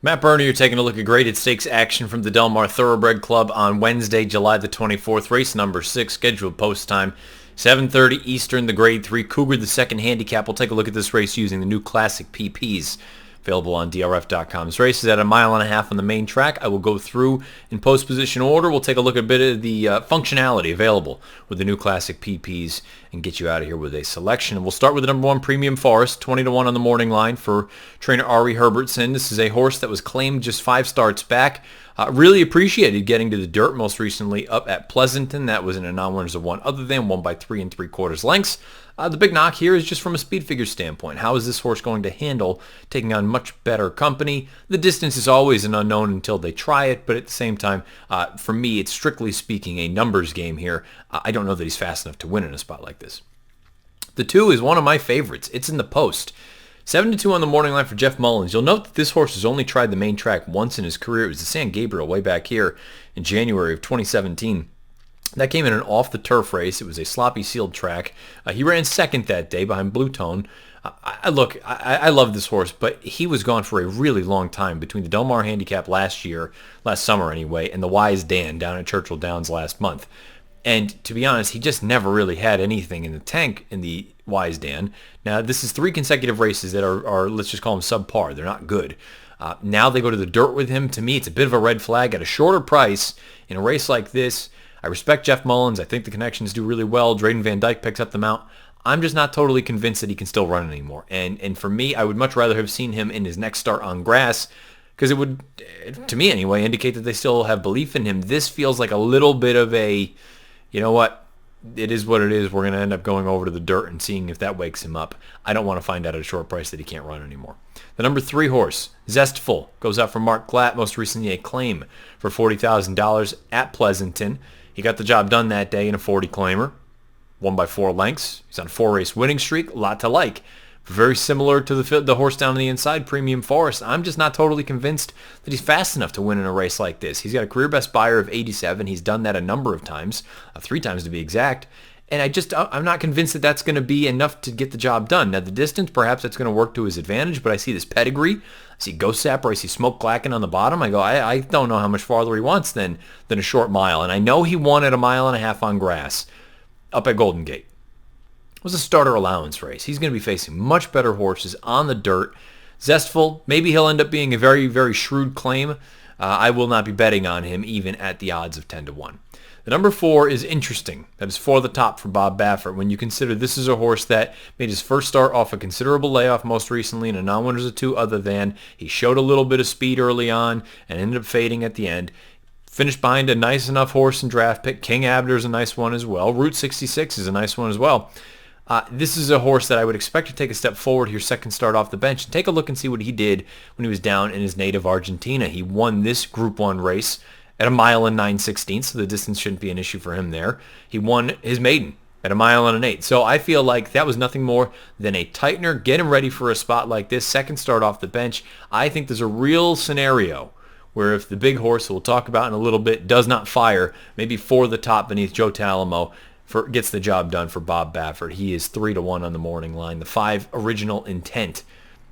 Matt Berner, you're taking a look at graded stakes action from the Del Mar Thoroughbred Club on Wednesday, July the 24th. Race number 6, scheduled post time, 7:30 Eastern, the Grade 3 Cougar, the second handicap. We'll take a look at this race using the new Classic PPs. Available on DRF.com. This race is at 1.5 miles on the main track. I will go through in post position order. We'll take a look at a bit of the functionality available with the new Classic PPs and get you out of here with a selection. And we'll start with the number 1 Premium Forest, 20-1 on the morning line for trainer Ari Herbertson. This is a horse that was claimed just 5 starts back. Really appreciated getting to the dirt most recently up at Pleasanton. That was in a non-winners of 1 other than 1 by 3 3/4 lengths. The big knock here is just from a speed figure standpoint. How is this horse going to handle taking on much better company? The distance is always an unknown until they try it, but at the same time, for me, it's strictly speaking a numbers game here. I don't know that he's fast enough to win in a spot like this. The 2 is one of my favorites. It's in the post. 7-2 on the morning line for Jeff Mullins. You'll note that this horse has only tried the main track once in his career. It was the San Gabriel way back here in January of 2017. That came in an off-the-turf race. It was a sloppy sealed track. He ran second that day behind Blue Tone. I love this horse, but he was gone for a really long time between the Del Mar Handicap last summer anyway, and the Wise Dan down at Churchill Downs last month. And to be honest, he just never really had anything in the tank in the Wise Dan. Now, this is 3 consecutive races that are let's just call them subpar. They're not good. Now they go to the dirt with him. To me, it's a bit of a red flag at a shorter price in a race like this. I respect Jeff Mullins. I think the connections do really well. Drayden Van Dyke picks up the mount. I'm just not totally convinced that he can still run anymore. And for me, I would much rather have seen him in his next start on grass because it would, to me anyway, indicate that they still have belief in him. This feels like a little bit of a, you know what, it is what it is. We're going to end up going over to the dirt and seeing if that wakes him up. I don't want to find out at a short price that he can't run anymore. The number 3 horse, Zestful, goes out from Mark Glatt, most recently a claim for $40,000 at Pleasanton. He got the job done that day in a 40 claimer, 1 by 4 lengths. He's on a 4-race winning streak, a lot to like. Very similar to the horse down on the inside, Premium Forest. I'm just not totally convinced that he's fast enough to win in a race like this. He's got a career best Beyer of 87. He's done that a number of times, 3 times to be exact. And I'm not convinced that that's going to be enough to get the job done. Now, the distance, perhaps that's going to work to his advantage, but I see this pedigree. I see Ghost Sapper. I see Smoke Glacken on the bottom. I go, I don't know how much farther he wants than a short mile. And I know he won at 1.5 miles on grass up at Golden Gate. It was a starter allowance race. He's going to be facing much better horses on the dirt. Zestful, maybe he'll end up being a very, very shrewd claim. I will not be betting on him even at the odds of 10-1. The number 4 is interesting. That is for the top for Bob Baffert. When you consider this is a horse that made his first start off a considerable layoff most recently in a non-winners of 2 other than. He showed a little bit of speed early on and ended up fading at the end. Finished behind a nice enough horse and draft pick. King Abner is a nice one as well. Route 66 is a nice one as well. This is a horse that I would expect to take a step forward here, second start off the bench. And take a look and see what he did when he was down in his native Argentina. He won this Group 1 race at 1 mile and 9/16, so the distance shouldn't be an issue for him there. He won his maiden at 1 mile and 8. So I feel like that was nothing more than a tightener. Get him ready for a spot like this, second start off the bench. I think there's a real scenario where if the big horse, we'll talk about in a little bit, does not fire, maybe for the top beneath Joe Talamo, gets the job done for Bob Baffert. He is 3-1 on the morning line. The 5 Original Intent,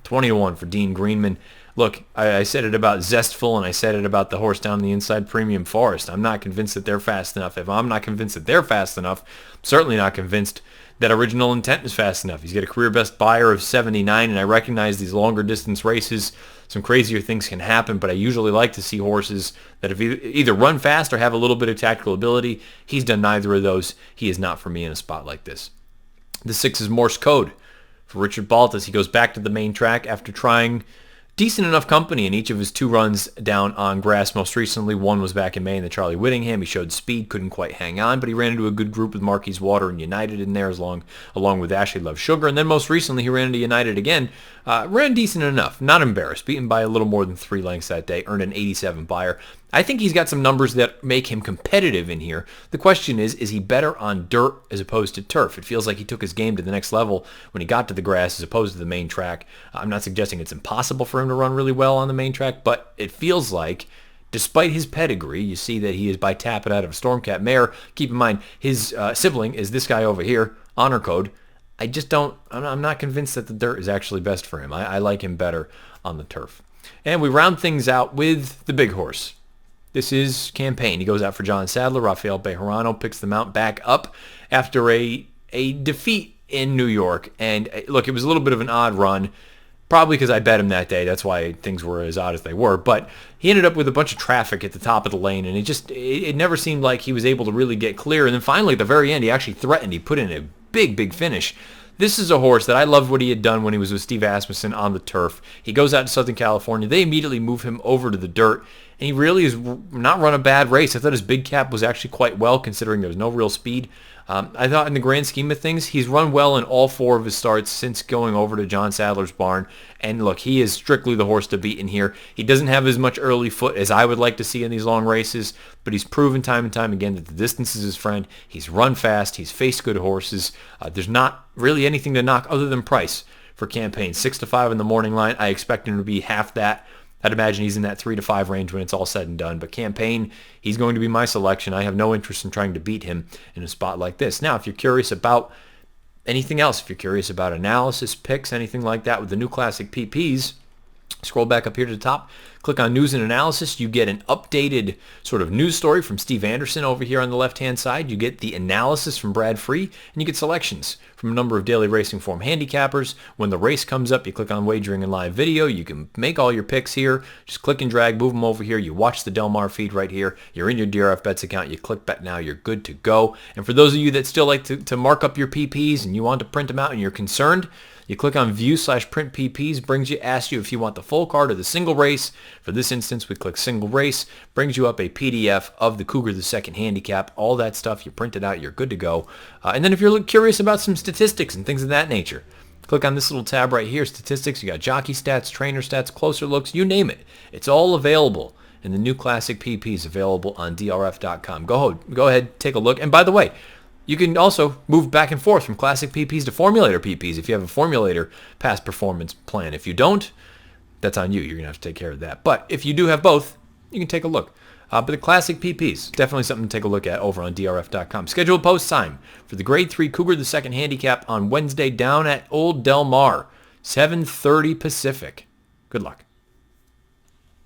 20-1 for Dean Greenman. Look, I said it about Zestful, and I said it about the horse down the inside, Premium Forest. I'm not convinced that they're fast enough. If I'm not convinced that they're fast enough, I'm certainly not convinced that Original Intent is fast enough. He's got a career best Beyer of 79, and I recognize these longer distance races, some crazier things can happen, but I usually like to see horses that have either run fast or have a little bit of tactical ability. He's done neither of those. He is not for me in a spot like this. The 6 is Morse Code for Richard Baltas. He goes back to the main track after trying decent enough company in each of his 2 runs down on grass. Most recently, one was back in May in the Charlie Whittingham. He showed speed, couldn't quite hang on, but he ran into a good group with Marquis Water and United in there along with Ashley Love Sugar. And then most recently, he ran into United again. Ran decent enough, not embarrassed, beaten by a little more than 3 lengths that day, earned an 87 Beyer. I think he's got some numbers that make him competitive in here. The question is he better on dirt as opposed to turf? It feels like he took his game to the next level when he got to the grass as opposed to the main track. I'm not suggesting it's impossible for him to run really well on the main track, but it feels like, despite his pedigree, you see that he is by tapping out of a Stormcat mare. Keep in mind, his sibling is this guy over here, Honor Code. I'm not convinced that the dirt is actually best for him. I like him better on the turf. And we round things out with the big horse. This is Campaign. He goes out for John Sadler. Rafael Bejarano picks the mount back up after a defeat in New York. And look, it was a little bit of an odd run, probably because I bet him that day. That's why things were as odd as they were. But he ended up with a bunch of traffic at the top of the lane, and it never seemed like he was able to really get clear. And then finally, at the very end, he actually threatened. He put in a big finish. This is a horse that I loved what he had done when he was with Steve Asmussen on the turf. He goes out to Southern California. They immediately move him over to the dirt, and he really has not run a bad race. I thought his big cap was actually quite well, considering there was no real speed. I thought in the grand scheme of things, he's run well in all 4 of his starts since going over to John Sadler's barn. And look, he is strictly the horse to beat in here. He doesn't have as much early foot as I would like to see in these long races, but he's proven time and time again that the distance is his friend. He's run fast. He's faced good horses. There's not really anything to knock other than price for Campaign. 6-5 in the morning line. I expect him to be half that. I'd imagine he's in that 3-5 range when it's all said and done. But Campaign, he's going to be my selection. I have no interest in trying to beat him in a spot like this. Now, if you're curious about anything else, if you're curious about analysis, picks, anything like that with the new classic PPs, scroll back up here to the top, click on News and Analysis. You get an updated sort of news story from Steve Anderson over here on the left-hand side. You get the analysis from Brad Free, and you get selections from a number of daily racing form handicappers. When the race comes up, you click on Wagering and Live Video. You can make all your picks here. Just click and drag, move them over here. You watch the Del Mar feed right here. You're in your DRF Bets account. You click Bet Now. You're good to go. And for those of you that still like to mark up your PPs and you want to print them out and you're concerned, you click on View/Print PPs, asks you if you want the full card or the single race. For this instance, we click single race, brings you up a PDF of the Cougar the second handicap, all that stuff. You print it out, you're good to go. And then if you're curious about some statistics and things of that nature, click on this little tab right here, statistics. You got jockey stats, trainer stats, closer looks, you name it. It's all available in the new classic PPs available on DRF.com. Go ahead, take a look. And by the way, you can also move back and forth from classic PPs to formulator PPs if you have a formulator past performance plan. If you don't, that's on you. You're going to have to take care of that. But if you do have both, you can take a look. But the classic PPs, definitely something to take a look at over on DRF.com. Scheduled post time for the Grade 3 Cougar the second handicap on Wednesday down at Old Del Mar, 7:30 Pacific. Good luck.